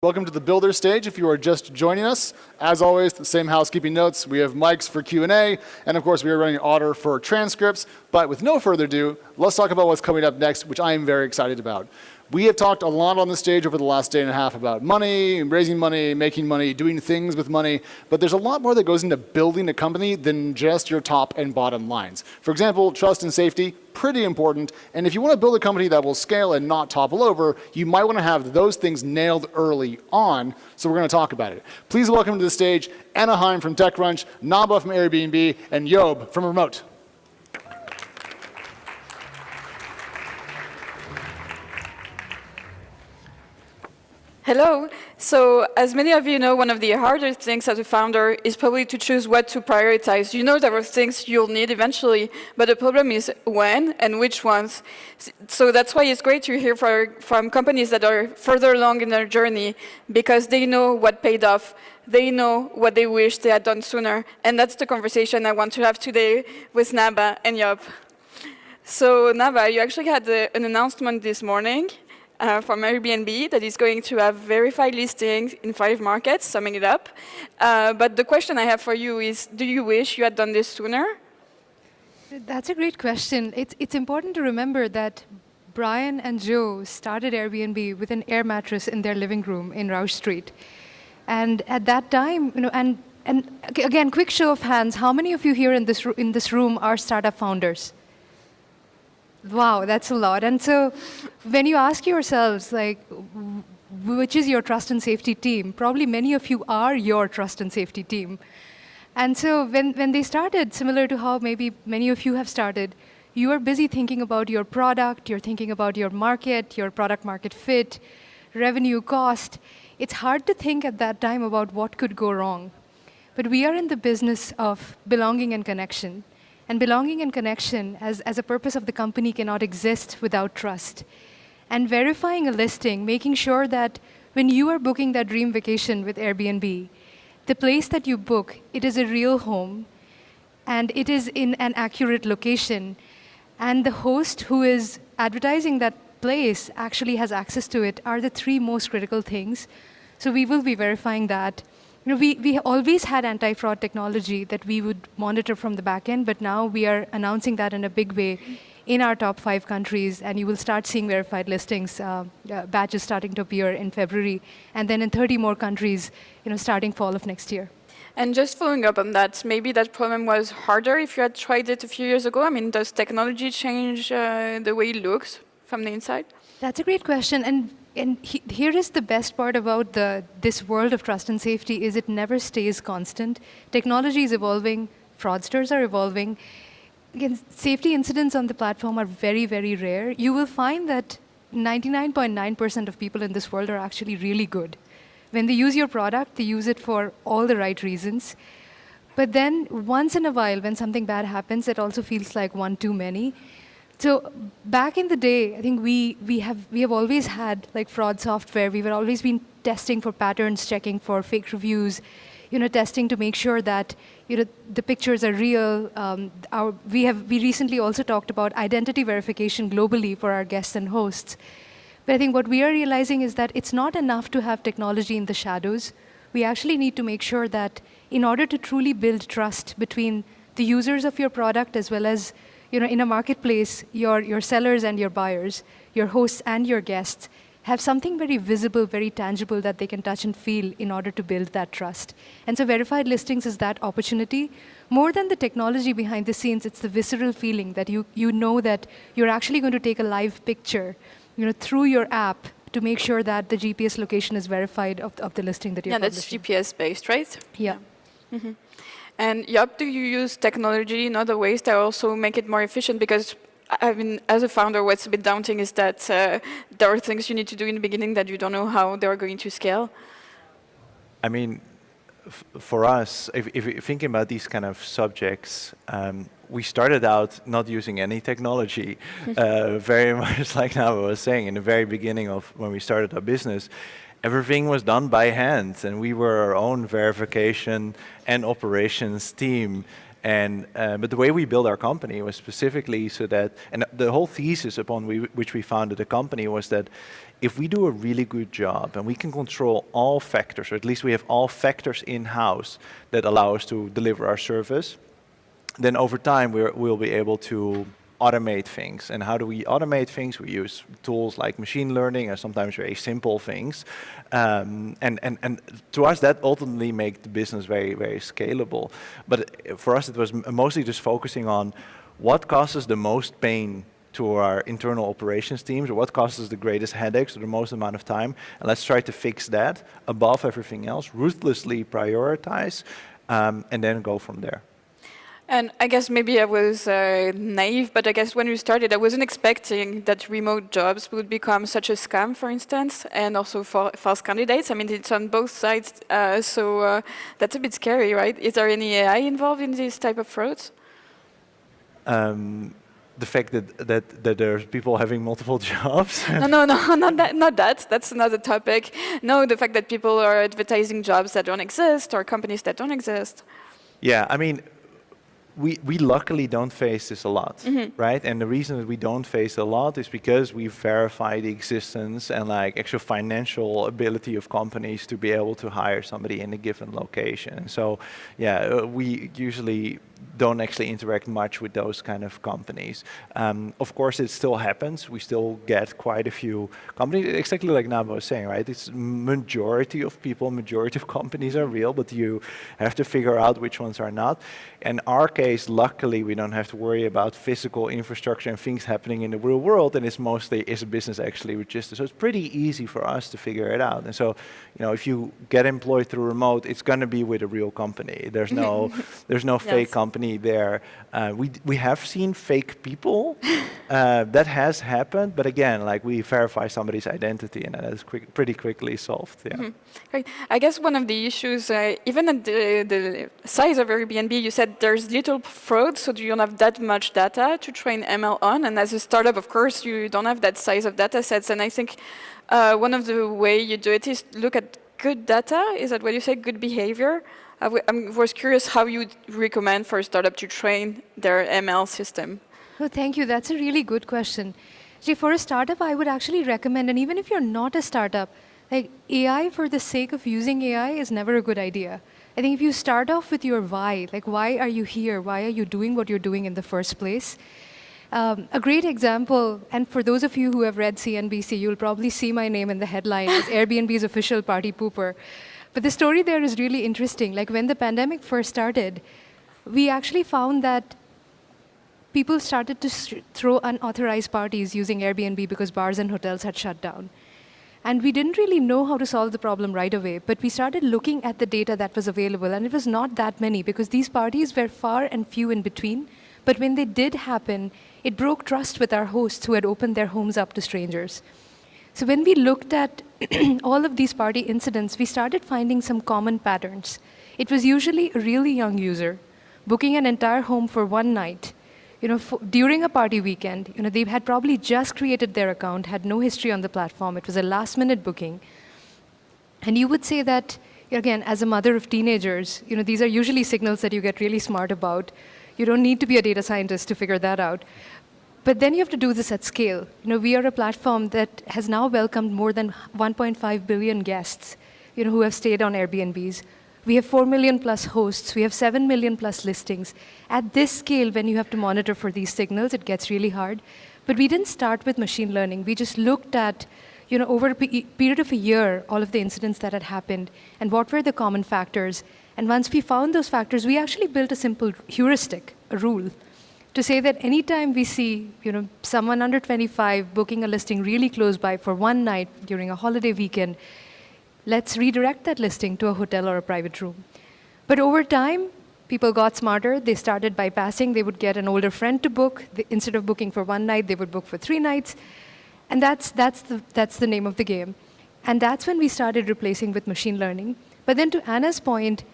Welcome to the Builder stage if you are just joining us. As always, the same housekeeping notes. We have mics for Q&A, and of course we are running order for transcripts. But with no further ado, let's talk about what's coming up next, which I am very excited about. We have talked a lot on the stage over the last day and a half about money, raising money, making money, doing things with money, but there's a lot more that goes into building a company than just your top and bottom lines. For example, trust and safety, pretty important, and if you want to build a company that will scale and not topple over, you might want to have those things nailed early on, so we're going to talk about it. Please welcome to the stage Anaheim from TechCrunch, Naba from Airbnb, and Job from Remote. Hello. So as many of you know, one of the hardest things as a founder is probably to choose what to prioritize. You know there are things you'll need eventually, but the problem is when and which ones. So that's why it's great to hear from companies that are further along in their journey, because they know what paid off. They know what they wish they had done sooner. And that's the conversation I want to have today with Naba and Job. So Naba, you actually had an announcement this morning from Airbnb that is going to have verified listings in 5 markets, summing it up. But the question I have for you is, do you wish you had done this sooner? That's a great question. It's important to remember that Brian and Joe started Airbnb with an air mattress in their living room in Rausch Street. And at that time, and again, quick show of hands, how many of you here in this room are startup founders? Wow, that's a lot. And so when you ask yourselves, like, which is your trust and safety team, probably many of you are your trust and safety team. And so when they started, similar to how maybe many of you have started, you are busy thinking about your product, you're thinking about your market, your product market fit, revenue, cost. It's hard to think at that time about what could go wrong. But we are in the business of belonging and connection. And belonging and connection as a purpose of the company cannot exist without trust. And verifying a listing, making sure that when you are booking that dream vacation with Airbnb, the place that you book, it is a real home, and it is in an accurate location, and the host who is advertising that place actually has access to it, are the 3 most critical things. So we will be verifying that. We always had anti-fraud technology that we would monitor from the back end, but now we are announcing that in a big way in our top 5 countries, and you will start seeing verified listings, badges starting to appear in February, and then in 30 more countries, starting fall of next year. And just following up on that, maybe that problem was harder if you had tried it a few years ago. I mean, does technology change the way it looks from the inside? That's a great question. And here is the best part about this world of trust and safety is it never stays constant. Technology is evolving, fraudsters are evolving. Again, safety incidents on the platform are very, very rare. You will find that 99.9% of people in this world are actually really good. When they use your product, they use it for all the right reasons. But then once in a while, when something bad happens, it also feels like one too many. So back in the day, I think we have always had like fraud software. We've always been testing for patterns, checking for fake reviews, testing to make sure that the pictures are real. We recently also talked about identity verification globally for our guests and hosts. But I think what we are realizing is that it's not enough to have technology in the shadows. We actually need to make sure that in order to truly build trust between the users of your product as well as in a marketplace, your sellers and your buyers, your hosts and your guests, have something very visible, very tangible that they can touch and feel in order to build that trust. And so verified listings is that opportunity. More than the technology behind the scenes, it's the visceral feeling that you know that you're actually going to take a live picture through your app to make sure that the GPS location is verified of the listing that you're publishing. Yeah, that's GPS-based, right? Yeah. Mm-hmm. And Job, do you use technology in other ways that also make it more efficient? Because, I mean, as a founder, what's a bit daunting is that there are things you need to do in the beginning that you don't know how they're going to scale. I mean, for us, if you're thinking about these kind of subjects, we started out not using any technology, very much like Naba was saying in the very beginning of when we started our business. Everything was done by hand, and we were our own verification and operations team. And but the way we built our company was specifically so that, and the whole thesis upon which we founded the company was that if we do a really good job and we can control all factors, or at least we have all factors in-house that allow us to deliver our service, then over time we'll be able to automate things. And how do we automate things? We use tools like machine learning and sometimes very simple things. And to us, that ultimately makes the business very, very scalable. But for us, it was mostly just focusing on what causes the most pain to our internal operations teams, or what causes the greatest headaches or the most amount of time. And let's try to fix that above everything else, ruthlessly prioritize, and then go from there. And I guess maybe I was naive, but I guess when we started, I wasn't expecting that remote jobs would become such a scam, for instance, and also for false candidates. I mean, it's on both sides, so that's a bit scary, right? Is there any AI involved in this type of frauds? The fact that there's people having multiple jobs? No, not that. That's another topic. No, the fact that people are advertising jobs that don't exist or companies that don't exist. Yeah, I mean, we luckily don't face this a lot, right? And the reason that we don't face it a lot is because we verify the existence and like actual financial ability of companies to be able to hire somebody in a given location. So yeah, we usually don't actually interact much with those kind of companies. Of course, it still happens. We still get quite a few companies, exactly like Naba was saying, right? It's majority of people, majority of companies are real, but you have to figure out which ones are not. In our case, luckily, we don't have to worry about physical infrastructure and things happening in the real world, and it's mostly a business actually registered. So it's pretty easy for us to figure it out. And so, you know, if you get employed through remote, it's going to be with a real company. There's no fake company there. We have seen fake people. That has happened, but again, like we verify somebody's identity, and that is pretty quickly solved. Yeah. Right. I guess one of the issues, even at the size of Airbnb, you said there's little fraud, so you don't have that much data to train ML on. And as a startup, of course, you don't have that size of data sets. And I think one of the way you do it is look at good data. Is that what you say? Good behavior? I was curious how you would recommend for a startup to train their ML system. Oh, thank you. That's a really good question. See, for a startup, I would actually recommend, and even if you're not a startup, like AI for the sake of using AI is never a good idea. I think if you start off with your why, like why are you here? Why are you doing what you're doing in the first place? A great example, and for those of you who have read CNBC, you'll probably see my name in the headline as Airbnb's official party pooper. But the story there is really interesting. Like when the pandemic first started, we actually found that people started to throw unauthorized parties using Airbnb because bars and hotels had shut down. And we didn't really know how to solve the problem right away, but we started looking at the data that was available, and it was not that many because these parties were far and few in between. But when they did happen, it broke trust with our hosts who had opened their homes up to strangers. So when we looked at all of these party incidents, we started finding some common patterns. It was usually a really young user booking an entire home for one night. You know, during a party weekend, you know, they had probably just created their account, had no history on the platform. It was a last-minute booking. And you would say that, again, as a mother of teenagers, you know, these are usually signals that you get really smart about. You don't need to be a data scientist to figure that out. But then you have to do this at scale. You know, we are a platform that has now welcomed more than 1.5 billion guests, you know, who have stayed on Airbnbs. We have 4 million plus hosts. We have 7 million plus listings. At this scale, when you have to monitor for these signals, it gets really hard. But we didn't start with machine learning. We just looked at, you know, over a period of a year, all of the incidents that had happened and what were the common factors. And once we found those factors, we actually built a simple heuristic, a rule, to say that anytime we see, you know, someone under 25 booking a listing really close by for one night during a holiday weekend, let's redirect that listing to a hotel or a private room. But over time, people got smarter. They started bypassing. They would get an older friend to book. Instead of booking for one night, they would book for 3 nights. And that's the name of the game. And that's when we started replacing with machine learning. But then to Anna's point,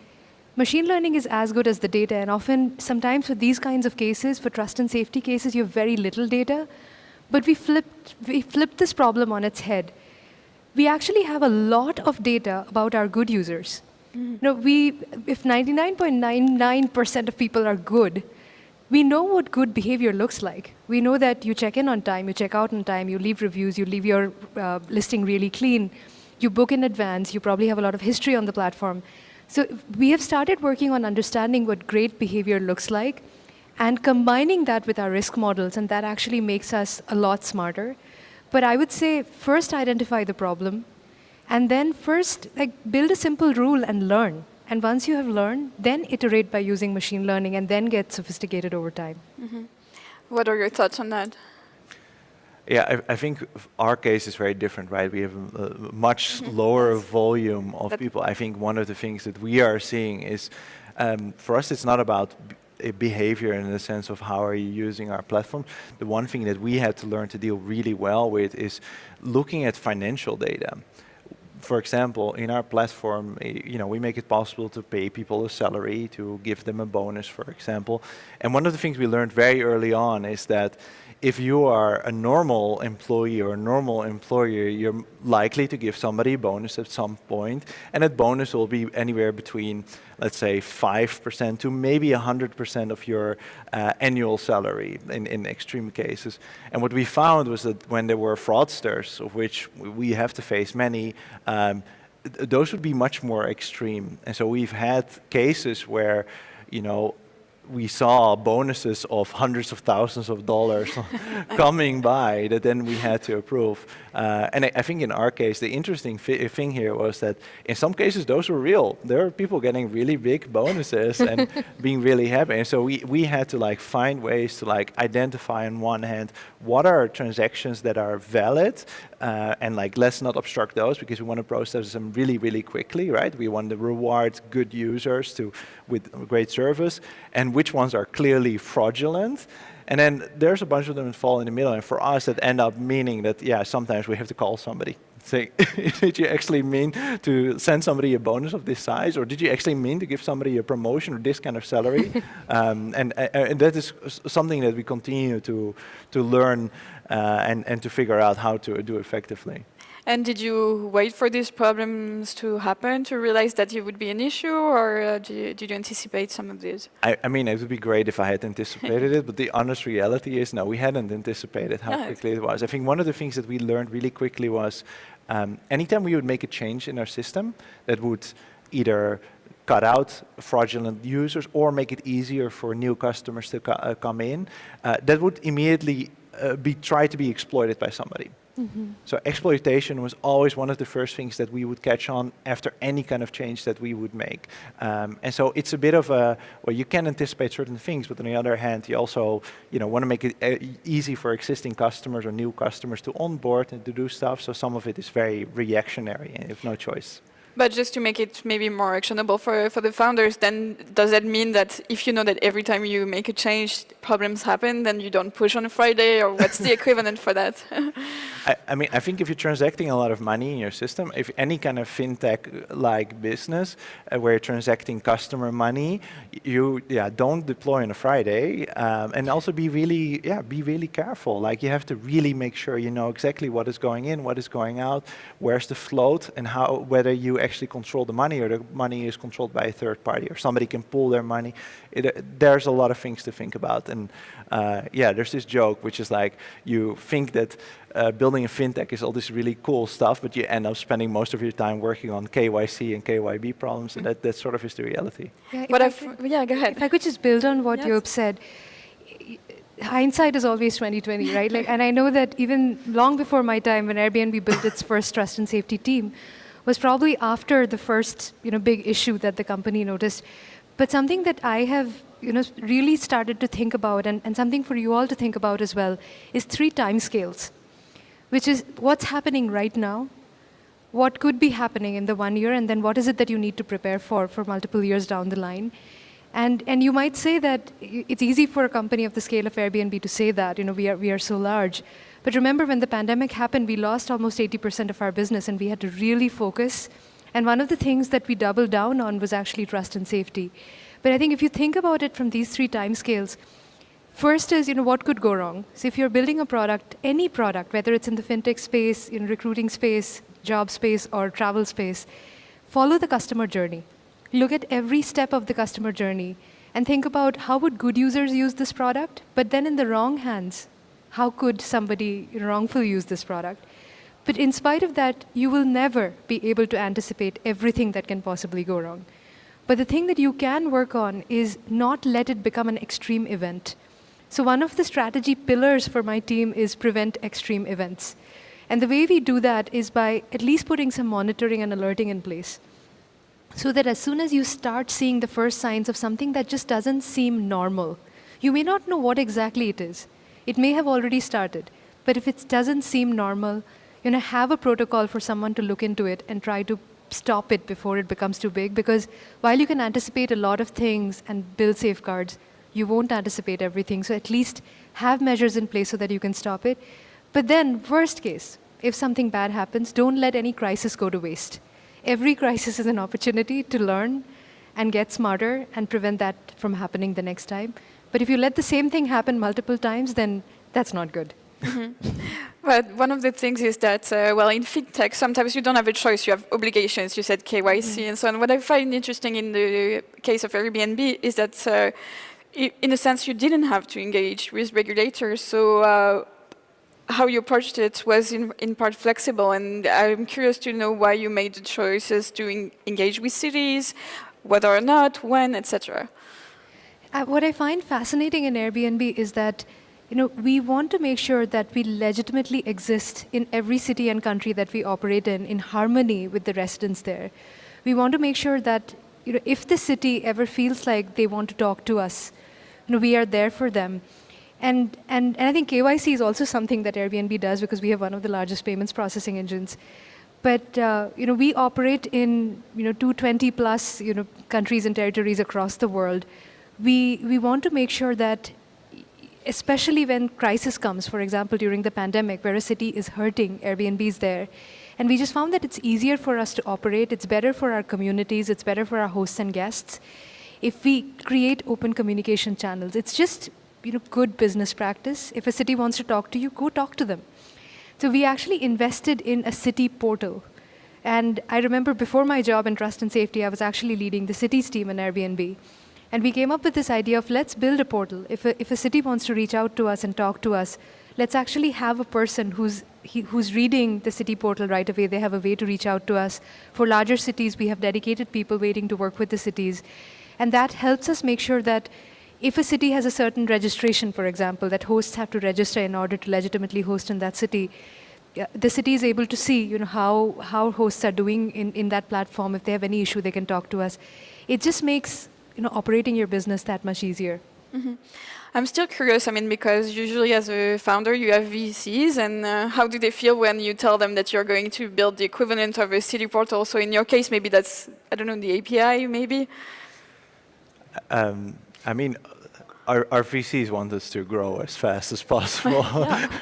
machine learning is as good as the data. And often, sometimes for these kinds of cases, for trust and safety cases, you have very little data. But we flipped this problem on its head. We actually have a lot of data about our good users. No, if 99.99% of people are good, we know what good behavior looks like. We know that you check in on time, you check out on time, you leave reviews, you leave your listing really clean, you book in advance, you probably have a lot of history on the platform. So we have started working on understanding what great behavior looks like and combining that with our risk models, and that actually makes us a lot smarter. But I would say first identify the problem, and then first build a simple rule and learn. And once you have learned, then iterate by using machine learning and then get sophisticated over time. What are your thoughts on that? Yeah, I think our case is very different, right? We have a much lower volume of people. I think one of the things that we are seeing is, for us, it's not about behavior in the sense of how are you using our platform. The one thing that we had to learn to deal really well with is looking at financial data. For example, in our platform, we make it possible to pay people a salary, to give them a bonus, for example. And one of the things we learned very early on is that if you are a normal employee or a normal employer, you're likely to give somebody a bonus at some point, and that bonus will be anywhere between, let's say, 5% to maybe 100% of your annual salary in extreme cases. And what we found was that when there were fraudsters, of which we have to face many, those would be much more extreme. And so we've had cases where, we saw bonuses of hundreds of thousands of dollars coming by that then we had to approve. And I think in our case, the interesting thing here was that in some cases, those were real. There are people getting really big bonuses and being really happy. And so we had to find ways to identify on one hand, what are transactions that are valid, and let's not obstruct those because we want to process them really, really quickly, right? We want to reward good users with great service, and which ones are clearly fraudulent. And then there's a bunch of them that fall in the middle, and for us that end up meaning that, sometimes we have to call somebody. Say, did you actually mean to send somebody a bonus of this size, or did you actually mean to give somebody a promotion or this kind of salary? And that is something that we continue to learn and to figure out how to do effectively. And did you wait for these problems to happen to realize that it would be an issue, or did you anticipate some of these? I mean, it would be great if I had anticipated it, but the honest reality is, no, we hadn't anticipated how quickly it was. I think one of the things that we learned really quickly was anytime we would make a change in our system that would either cut out fraudulent users or make it easier for new customers to come in, that would immediately try to be exploited by somebody. So exploitation was always one of the first things that we would catch on after any kind of change that we would make. And so it's a bit of you can anticipate certain things, but on the other hand, you also want to make it easy for existing customers or new customers to onboard and to do stuff. So some of it is very reactionary and you have no choice. But just to make it maybe more actionable for the founders, then does that mean that if you know that every time you make a change, problems happen, then you don't push on a Friday, or what's the equivalent for that? I mean, I think if you're transacting a lot of money in your system, if any kind of fintech-like business where you're transacting customer money, you don't deploy on a Friday, and also be really careful. You have to really make sure you know exactly what is going in, what is going out, where's the float, and whether you actually control the money or the money is controlled by a third party or somebody can pull their money. There's a lot of things to think about. And there's this joke, which is you think that building a fintech is all this really cool stuff, but you end up spending most of your time working on KYC and KYB problems, and that sort of is the reality. Yeah, go ahead. If I could just build on what Joop said, hindsight is always 20/20, right? And I know that even long before my time, when Airbnb built its first trust and safety team, was probably after the first big issue that the company noticed. But something that I have really started to think about, and something for you all to think about as well, is 3 timescales, which is what's happening right now, what could be happening in the 1 year, and then what is it that you need to prepare for multiple years down the line. And you might say that it's easy for a company of the scale of Airbnb to say that, we are so large. But remember, when the pandemic happened, we lost almost 80% of our business, and we had to really focus. And one of the things that we doubled down on was actually trust and safety. But I think if you think about it from these 3 timescales, first is, what could go wrong? So if you're building a product, any product, whether it's in the fintech space, in recruiting space, job space, or travel space, follow the customer journey. look at every step of the customer journey and think about how would good users use this product, but then in the wrong hands, how could somebody wrongfully use this product? But in spite of that, you will never be able to anticipate everything that can possibly go wrong. But the thing that you can work on is not let it become an extreme event. So one of the strategy pillars for my team is prevent extreme events. And the way we do that is by at least putting some monitoring and alerting in place, so that as soon as you start seeing the first signs of something that just doesn't seem normal, you may not know what exactly it is. It may have already started, but if it doesn't seem normal, have a protocol for someone to look into it and try to stop it before it becomes too big. Because while you can anticipate a lot of things and build safeguards, you won't anticipate everything. So at least have measures in place so that you can stop it. But then, worst case, if something bad happens, don't let any crisis go to waste. Every crisis is an opportunity to learn and get smarter and prevent that from happening the next time. But if you let the same thing happen multiple times, then that's not good. But one of the things is that, in fintech, sometimes you don't have a choice. You have obligations. You said KYC and so on. What I find interesting in the case of Airbnb is that, in a sense, you didn't have to engage with regulators. So how you approached it was in part flexible. And I'm curious to know why you made the choices to engage with cities, whether or not, when, etc. What I find fascinating in Airbnb is that we want to make sure that we legitimately exist in every city and country that we operate in harmony with the residents there. We want to make sure that if the city ever feels like they want to talk to us, we are there for them. And I think KYC is also something that Airbnb does because we have one of the largest payments processing engines. But we operate in 220 plus countries and territories across the world. We want to make sure that, especially when crisis comes, for example, during the pandemic, where a city is hurting, Airbnb is there. And we just found that it's easier for us to operate. It's better for our communities. It's better for our hosts and guests if we create open communication channels. It's just good business practice. If a city wants to talk to you, go talk to them. So we actually invested in a city portal. And I remember before my job in trust and safety, I was actually leading the cities team in Airbnb. And we came up with this idea of let's build a portal. If a city wants to reach out to us and talk to us, let's actually have a person who's reading the city portal right away. They have a way to reach out to us. For larger cities, we have dedicated people waiting to work with the cities. And that helps us make sure that if a city has a certain registration, for example, that hosts have to register in order to legitimately host in that city, the city is able to see how hosts are doing in that platform. If they have any issue, they can talk to us. It just makes operating your business that much easier. Mm-hmm. I'm still curious, because usually as a founder, you have VCs, and how do they feel when you tell them that you're going to build the equivalent of a city portal? So in your case, maybe that's, the API, maybe? Our VCs want us to grow as fast as possible.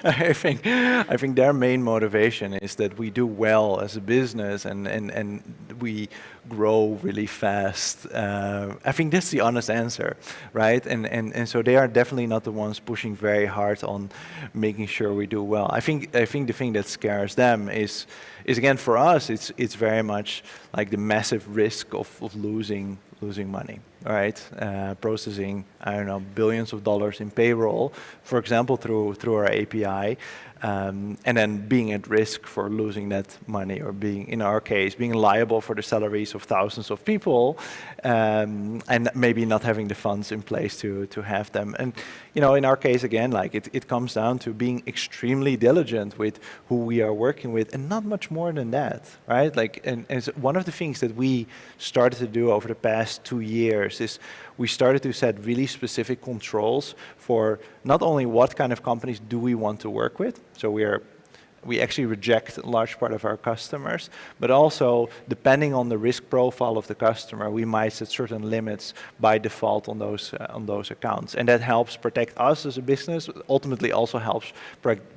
I think their main motivation is that we do well as a business and we grow really fast. I think that's the honest answer, right? And so they are definitely not the ones pushing very hard on making sure we do well. I think the thing that scares them is again for us it's very much like the massive risk of losing money, right? Processing, billions of dollars in payroll, for example, through our API, and then being at risk for losing that money or being, in our case, being liable for the salaries of thousands of people, and maybe not having the funds in place to have them. And, in our case, again, it comes down to being extremely diligent with who we are working with and not much more than that, right? And so one of the things that we started to do over the past 2 years is we started to set really specific controls for not only what kind of companies do we want to work with, so we actually reject a large part of our customers, but also depending on the risk profile of the customer, we might set certain limits by default on those accounts, and that helps protect us as a business. Ultimately, also helps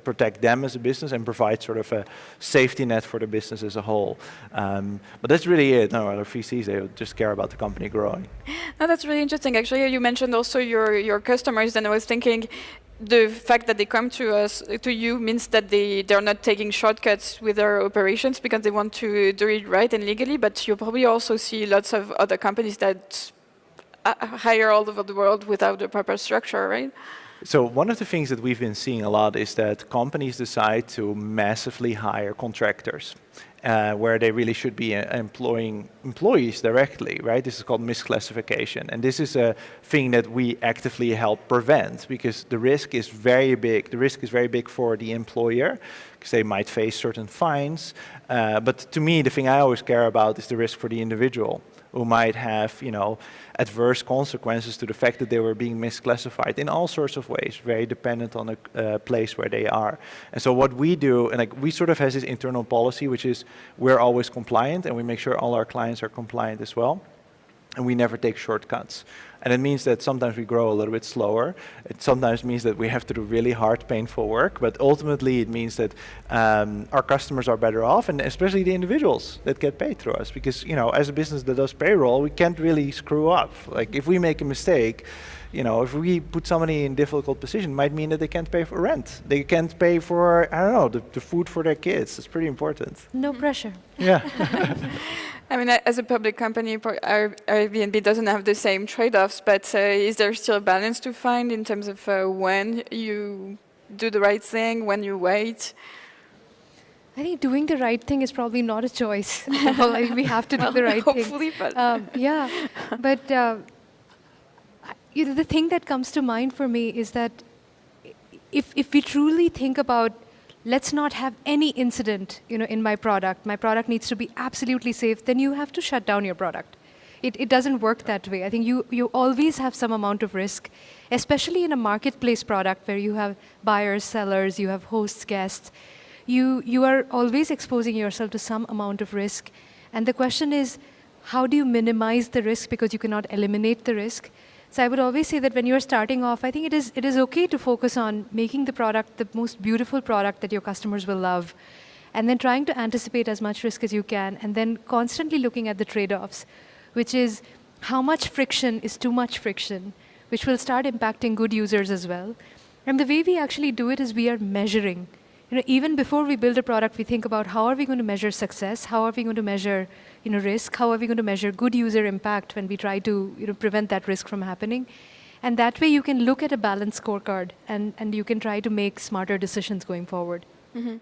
protect them as a business and provide sort of a safety net for the business as a whole. But that's really it. No, other VCs, they just care about the company growing. No, that's really interesting. Actually, you mentioned also your customers, and I was thinking, the fact that they come to you means that they're not taking shortcuts with their operations because they want to do it right and legally, but you probably also see lots of other companies that hire all over the world without the proper structure, right? So one of the things that we've been seeing a lot is that companies decide to massively hire contractors, where they really should be employing employees directly, right? This is called misclassification. And this is a thing that we actively help prevent because the risk is very big. The risk is very big for the employer because they might face certain fines. But to me, the thing I always care about is the risk for the individual, who might have, adverse consequences to the fact that they were being misclassified in all sorts of ways, very dependent on the place where they are. And so what we do, and we sort of have this internal policy, which is we're always compliant, and we make sure all our clients are compliant as well. And we never take shortcuts. And it means that sometimes we grow a little bit slower. It sometimes means that we have to do really hard, painful work. But ultimately, it means that our customers are better off, and especially the individuals that get paid through us. Because as a business that does payroll, we can't really screw up. Like if we make a mistake, if we put somebody in a difficult position, it might mean that they can't pay for rent. They can't pay for, I don't know, the food for their kids. It's pretty important. No pressure. Yeah. I mean, as a public company, Airbnb doesn't have the same trade-offs, but is there still a balance to find in terms of when you do the right thing, when you wait? I think doing the right thing is probably not a choice. Like we have to do the right hopefully, thing. But yeah, but the thing that comes to mind for me is that if we truly think about, let's not have any incident, in my product needs to be absolutely safe, then you have to shut down your product. It doesn't work that way. I think you always have some amount of risk, especially in a marketplace product where you have buyers, sellers, you have hosts, guests. You are always exposing yourself to some amount of risk. And the question is, how do you minimize the risk because you cannot eliminate the risk? So I would always say that when you're starting off, I think it is okay to focus on making the product the most beautiful product that your customers will love, and then trying to anticipate as much risk as you can, and then constantly looking at the trade-offs, which is how much friction is too much friction, which will start impacting good users as well. And the way we actually do it is we are measuring. Even before we build a product, we think about how are we going to measure success, how are we going to measure risk, how are we going to measure good user impact when we try to prevent that risk from happening. And that way you can look at a balanced scorecard and you can try to make smarter decisions going forward. Mm-hmm.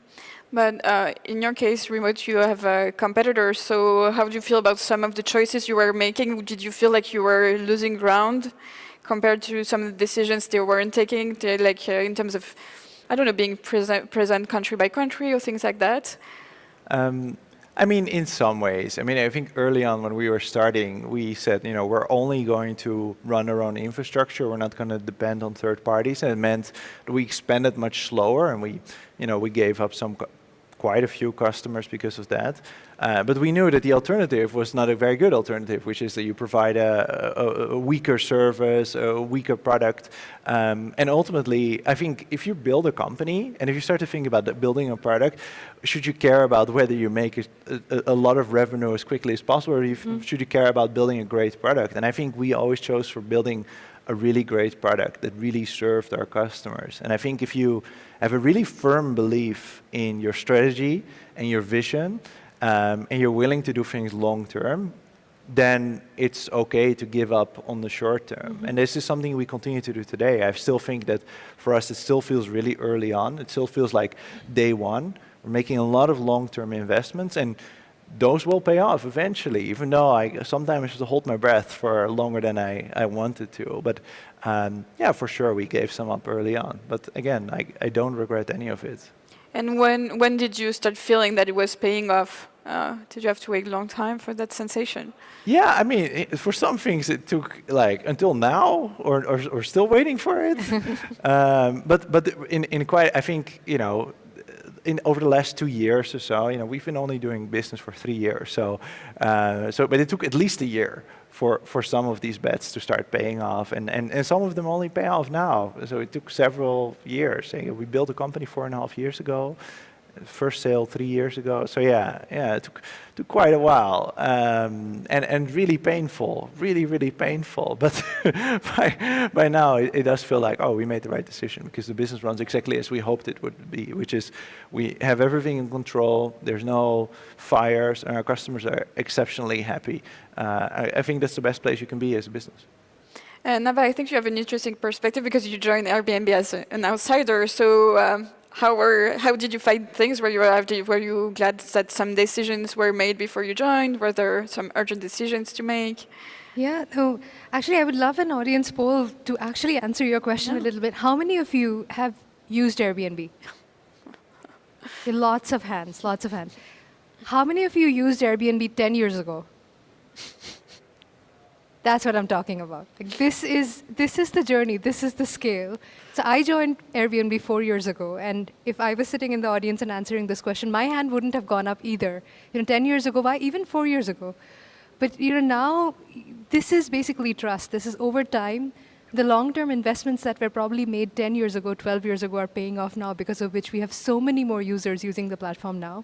But in your case, Remote, you have a competitor, so how do you feel about some of the choices you were making? Did you feel like you were losing ground compared to some of the decisions they weren't taking, in terms of, I don't know, being present country by country or things like that? In some ways. I think early on when we were starting, we said, we're only going to run our own infrastructure. We're not going to depend on third parties. And it meant that we expanded much slower, and we gave up quite a few customers because of that. But we knew that the alternative was not a very good alternative, which is that you provide a weaker service, a weaker product. And ultimately, I think if you build a company, and if you start to think about building a product, should you care about whether you make a lot of revenue as quickly as possible, or should you care about building a great product? And I think we always chose for building a really great product that really served our customers. And I think if you have a really firm belief in your strategy and your vision, and you're willing to do things long term, then it's okay to give up on the short term. Mm-hmm. And this is something we continue to do today. I still think that for us, it still feels really early on. It still feels like day one. We're making a lot of long-term investments, and those will pay off eventually, even though I sometimes have to hold my breath for longer than I wanted to. But for sure, we gave some up early on. But again, I don't regret any of it. And when did you start feeling that it was paying off? Did you have to wait a long time for that sensation? Yeah, for some things it took until now, or still waiting for it. But in quite, I think over the last 2 years or so, we've been only doing business for 3 years. But it took at least a year for some of these bets to start paying off, and some of them only pay off now. So it took several years. We built a company 4.5 years ago. first sale 3 years ago. So yeah, it took quite a while, and really painful, really painful. But by now it does feel like, oh, we made the right decision, because the business runs exactly as we hoped it would be, which is we have everything in control. There's no fires, and our customers are exceptionally happy. I think that's the best place you can be as a business. Naba, I think you have an interesting perspective because you joined Airbnb as an outsider. So how did you find things? Were you glad that some decisions were made before you joined? Were there some urgent decisions to make? Yeah, no, actually, I would love an audience poll to actually answer your question a little bit. How many of you have used Airbnb? Okay, lots of hands, lots of hands. How many of you used Airbnb 10 years ago? That's what I'm talking about. Like, this is the journey, this is the scale. So I joined Airbnb 4 years ago, and if I was sitting in the audience and answering this question, my hand wouldn't have gone up either. 10 years ago, why? Even 4 years ago. But now, this is basically trust. This is over time. The long-term investments that were probably made 10 years ago, 12 years ago are paying off now, because of which we have so many more users using the platform now.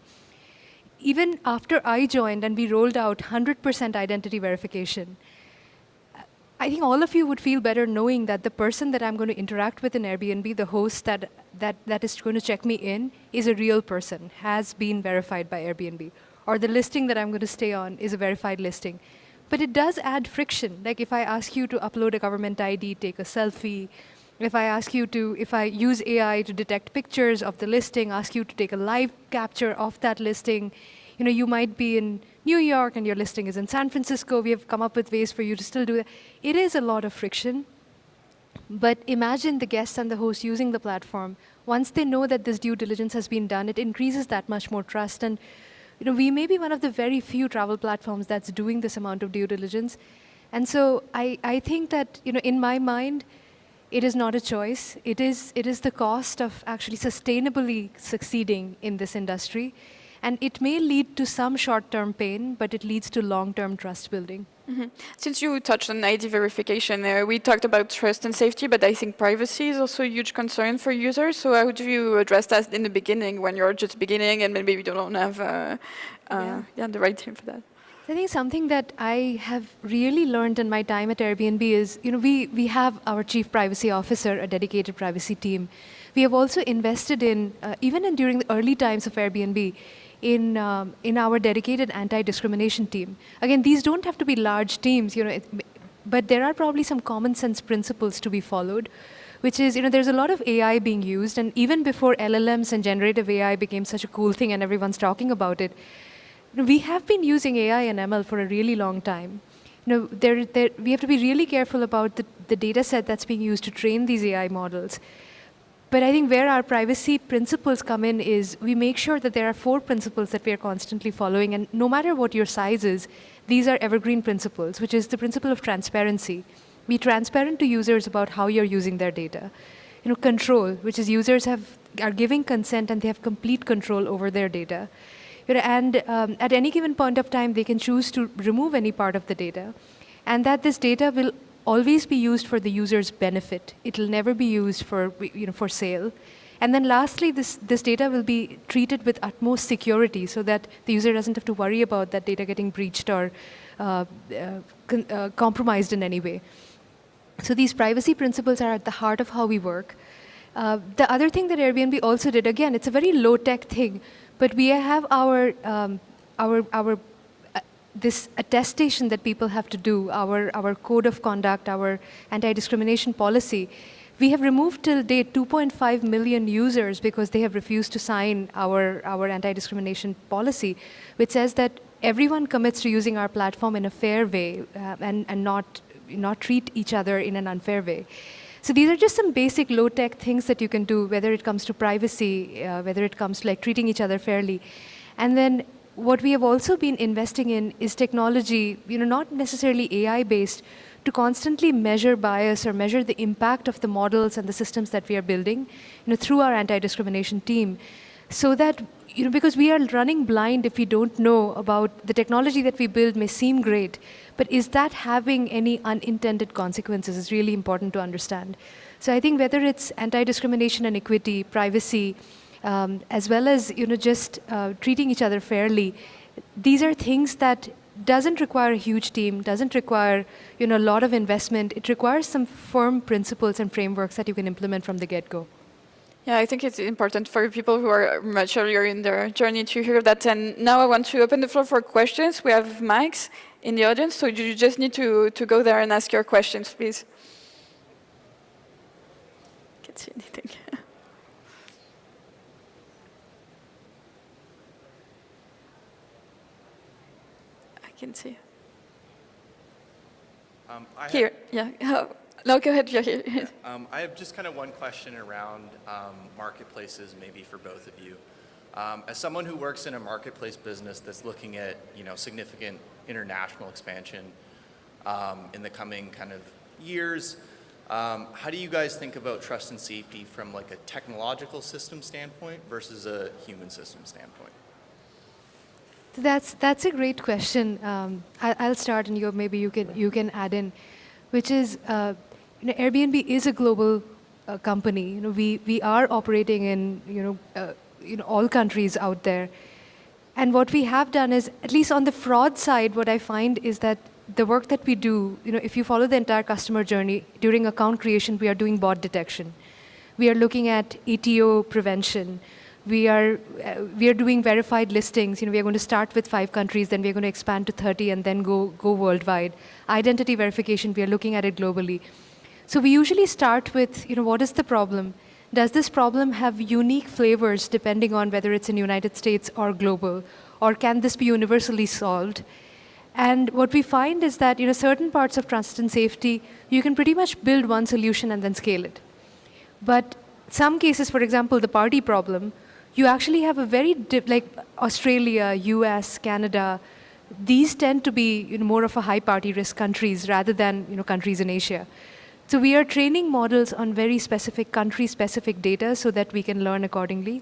Even after I joined and we rolled out 100% identity verification, I think all of you would feel better knowing that the person that I'm going to interact with in Airbnb, the host that is going to check me in, is a real person, has been verified by Airbnb. Or the listing that I'm going to stay on is a verified listing. But it does add friction. Like if I ask you to upload a government ID, take a selfie, if I use AI to detect pictures of the listing, ask you to take a live capture of that listing, you might be in New York and your listing is in San Francisco. We have come up with ways for you to still do that. It is a lot of friction. But imagine the guests and the hosts using the platform. Once they know that this due diligence has been done, it increases that much more trust. And we may be one of the very few travel platforms that's doing this amount of due diligence. And so I think that in my mind, it is not a choice. It is the cost of actually sustainably succeeding in this industry. And it may lead to some short-term pain, but it leads to long-term trust building. Mm-hmm. Since you touched on ID verification, we talked about trust and safety, but I think privacy is also a huge concern for users. So how do you address that in the beginning when you're just beginning and maybe you don't have the right team for that? I think something that I have really learned in my time at Airbnb is, we have our chief privacy officer, a dedicated privacy team. We have also invested in, during the early times of Airbnb, in our dedicated anti-discrimination team. Again, these don't have to be large teams, but there are probably some common sense principles to be followed, which is, there's a lot of AI being used, and even before LLMs and generative AI became such a cool thing and everyone's talking about it, we have been using AI and ML for a really long time. We have to be really careful about the data set that's being used to train these AI models. But I think where our privacy principles come in is we make sure that there are 4 principles that we are constantly following, and no matter what your size is, these are evergreen principles, which is the principle of transparency. Be transparent to users about how you're using their data. Control, which is users are giving consent and they have complete control over their data. And at any given point of time, they can choose to remove any part of the data, and that this data will always be used for the user's benefit. It will never be used for sale. And then lastly, this data will be treated with utmost security so that the user doesn't have to worry about that data getting breached or compromised in any way. So these privacy principles are at the heart of how we work. The other thing that Airbnb also did, again, it's a very low-tech thing, but we have our this attestation that people have to do, our code of conduct, our anti-discrimination policy. We have removed till date 2.5 million users because they have refused to sign our anti-discrimination policy, which says that everyone commits to using our platform in a fair way and not treat each other in an unfair way. So these are just some basic low-tech things that you can do, whether it comes to privacy, whether it comes to treating each other fairly. And then what we have also been investing in is technology, not necessarily AI-based, to constantly measure bias or measure the impact of the models and the systems that we are building, through our anti-discrimination team, so that, because we are running blind if we don't know about the technology that we build may seem great, but is that having any unintended consequences is really important to understand. So I think whether it's anti-discrimination and equity, privacy, as well as just treating each other fairly. These are things that doesn't require a huge team, doesn't require a lot of investment. It requires some firm principles and frameworks that you can implement from the get-go. Yeah, I think it's important for people who are much earlier in their journey to hear that. And now I want to open the floor for questions. We have mics in the audience, so you just need to go there and ask your questions, please. Can't see anything. I can see. Here, yeah. No, go ahead. Yeah, here. I have just kind of one question around marketplaces, maybe for both of you. As someone who works in a marketplace business that's looking at significant international expansion in the coming kind of years, how do you guys think about trust and safety from like a technological system standpoint versus a human system standpoint? That's a great question. I'll start, and maybe you can add in, which is. Airbnb is a global company. We are operating in all countries out there, and what we have done is, at least on the fraud side, what I find is that the work that we do, if you follow the entire customer journey, during account creation, we are doing bot detection. We are looking at ATO prevention. We are doing verified listings. We are going to start with 5 countries, then we are going to expand to 30, and then go worldwide. Identity verification, we are looking at it globally. So we usually start with, what is the problem? Does this problem have unique flavors depending on whether it's in the United States or global? Or can this be universally solved? And what we find is that, certain parts of trust and safety, you can pretty much build one solution and then scale it. But some cases, for example, the party problem, you actually have a very, like Australia, US, Canada, these tend to be more of a high party risk countries rather than countries in Asia. So we are training models on very specific country-specific data so that we can learn accordingly.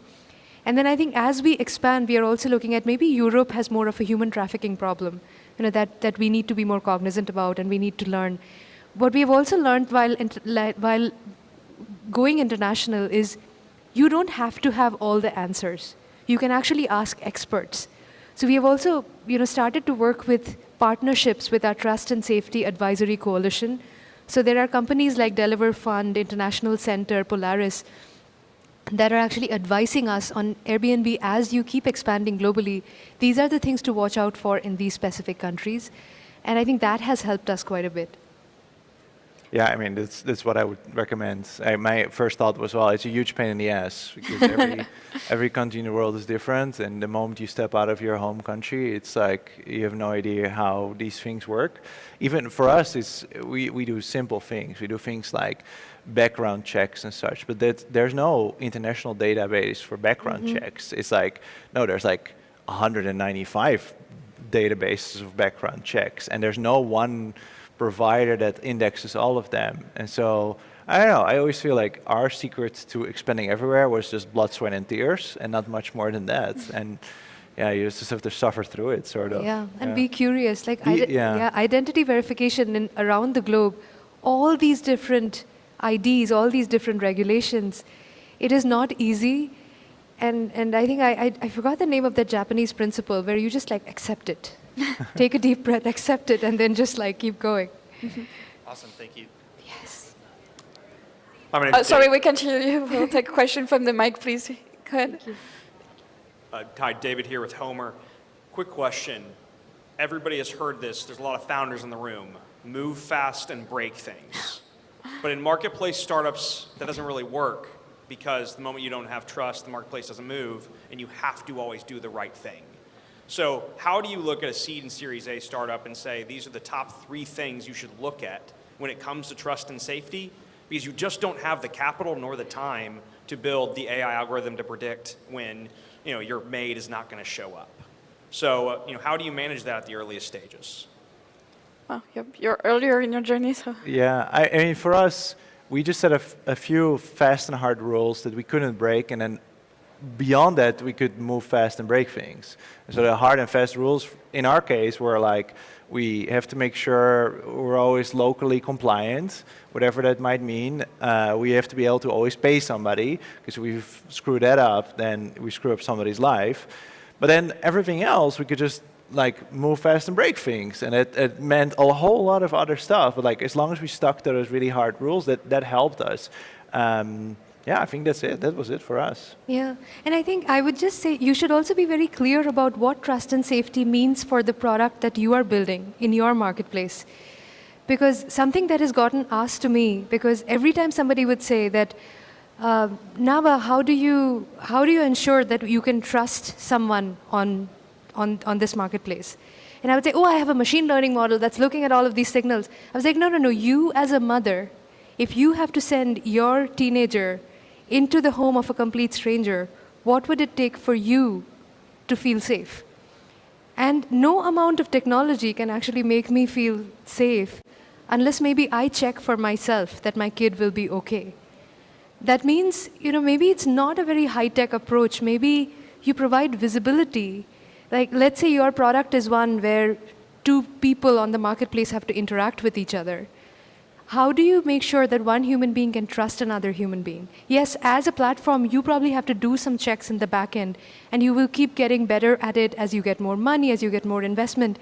And then I think as we expand, we are also looking at maybe Europe has more of a human trafficking problem, that we need to be more cognizant about and we need to learn. What we have also learned while going international is you don't have to have all the answers. You can actually ask experts. So we have also started to work with partnerships with our Trust and Safety Advisory Coalition. So there are companies like Deliver Fund, International Center, Polaris, that are actually advising us on Airbnb as you keep expanding globally. These are the things to watch out for in these specific countries. And I think that has helped us quite a bit. Yeah, I mean, that's what I would recommend. My first thought was, well, it's a huge pain in the ass because every country in the world is different, and the moment you step out of your home country, it's like you have no idea how these things work. Even for us, we do simple things. We do things like background checks and such, but there's no international database for background checks. It's like, no, there's like 195 databases of background checks, and there's no one provider that indexes all of them. And so, I don't know, I always feel like our secret to expanding everywhere was just blood, sweat, and tears, and not much more than that. And yeah, you just have to suffer through it, sort of. Yeah, and be curious. Like, identity verification around the globe, all these different IDs, all these different regulations, it is not easy. And I think I forgot the name of that Japanese principle where you just like accept it. Take a deep breath, accept it, and then just like keep going. Awesome, thank you. Yes. Sorry, we can't hear you. We'll take a question from the mic, please. Go ahead. Hi, David here with Homer. Quick question. Everybody has heard this. There's a lot of founders in the room. Move fast and break things. But in marketplace startups, that doesn't really work because the moment you don't have trust, the marketplace doesn't move, and you have to always do the right thing. So how do you look at a seed and Series A startup and say, these are the top 3 things you should look at when it comes to trust and safety? Because you just don't have the capital nor the time to build the AI algorithm to predict when your maid is not going to show up. So how do you manage that at the earliest stages? Well, you're earlier in your journey, so. Yeah, I mean, for us, we just set a few fast and hard rules that we couldn't break, and then beyond that, we could move fast and break things. So the hard and fast rules, in our case, were like, We have to make sure we're always locally compliant, whatever that might mean. We have to be able to always pay somebody, because if we've screwed that up, then we screw up somebody's life. But then everything else, we could just like move fast and break things, and it meant a whole lot of other stuff. But like as long as we stuck to those really hard rules, that helped us. Yeah, I think that's it. That was it for us. Yeah, and I think I would just say you should also be very clear about what trust and safety means for the product that you are building in your marketplace. Because something that has gotten asked to me, because every time somebody would say that, Naba, how do you ensure that you can trust someone on this marketplace? And I would say, oh, I have a machine learning model that's looking at all of these signals. I was like, no, you as a mother, if you have to send your teenager into the home of a complete stranger, what would it take for you to feel safe? And no amount of technology can actually make me feel safe unless maybe I check for myself that my kid will be okay. That means, maybe it's not a very high-tech approach. Maybe you provide visibility. Like, let's say your product is one where two people on the marketplace have to interact with each other. How do you make sure that one human being can trust another human being? Yes, as a platform, you probably have to do some checks in the back end, and you will keep getting better at it as you get more money, as you get more investment.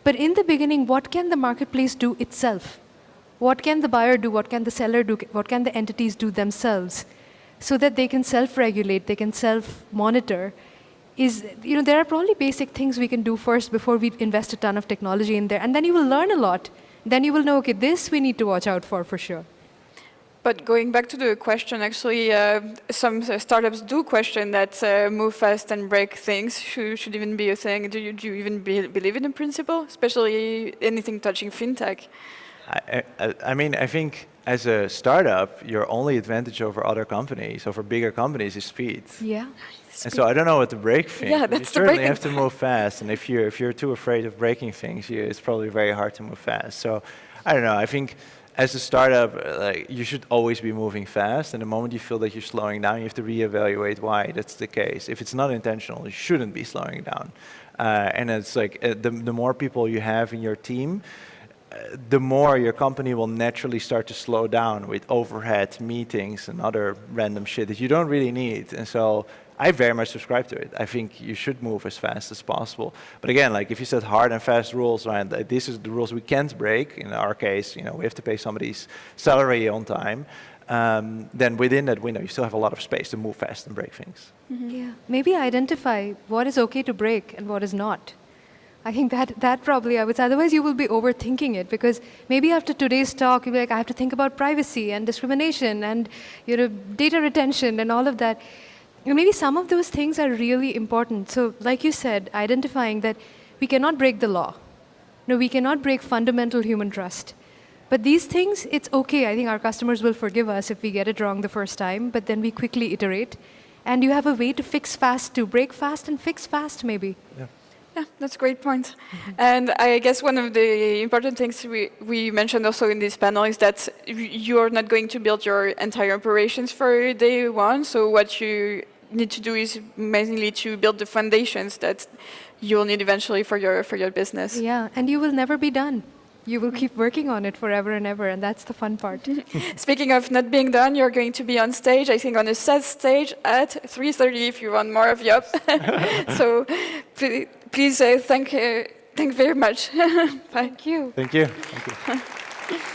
But in the beginning, what can the marketplace do itself? What can the buyer do? What can the seller do? What can the entities do themselves so that they can self-regulate, they can self-monitor? There are probably basic things we can do first before we invest a ton of technology in there, and then you will learn a lot. Then you will know, okay, this we need to watch out for sure. But going back to the question, actually, some startups do question that move fast and break things should even be a thing. Do you even believe in the principle, especially anything touching fintech? I think as a startup, your only advantage over other companies, over bigger companies, is speed. Yeah. And so I don't know what the break thing. Yeah, You that's the certainly breaking. have to move fast, and if you're too afraid of breaking things, it's probably very hard to move fast. So I don't know. I think as a startup, you should always be moving fast, and the moment you feel that you're slowing down, you have to reevaluate why that's the case. If it's not intentional, you shouldn't be slowing down. And it's like the more people you have in your team, the more your company will naturally start to slow down with overhead meetings and other random shit that you don't really need. And so I very much subscribe to it. I think you should move as fast as possible. But again, like if you set hard and fast rules, right, this is the rules we can't break. In our case, we have to pay somebody's salary on time. Then within that window, you still have a lot of space to move fast and break things. Mm-hmm. Yeah. Maybe identify what is okay to break and what is not. I think that probably I would say. Otherwise, you will be overthinking it, because maybe after today's talk, you'll be like, I have to think about privacy and discrimination and data retention and all of that. Maybe some of those things are really important. So like you said, identifying that we cannot break the law. No, we cannot break fundamental human trust. But these things, it's okay. I think our customers will forgive us if we get it wrong the first time, but then we quickly iterate. And you have a way to fix fast, to break fast and fix fast, maybe. Yeah. Yeah, that's a great point. And I guess one of the important things we mentioned also in this panel is that you're not going to build your entire operations for day one. So what you need to do is mainly to build the foundations that you'll need eventually for your business. Yeah, and you will never be done. You will keep working on it forever and ever, and that's the fun part. Speaking of not being done, you're going to be on stage, I think on a set stage at 3:30 if you want more of Yup. So please thank very much. Bye. Thank you. Thank you. Thank you.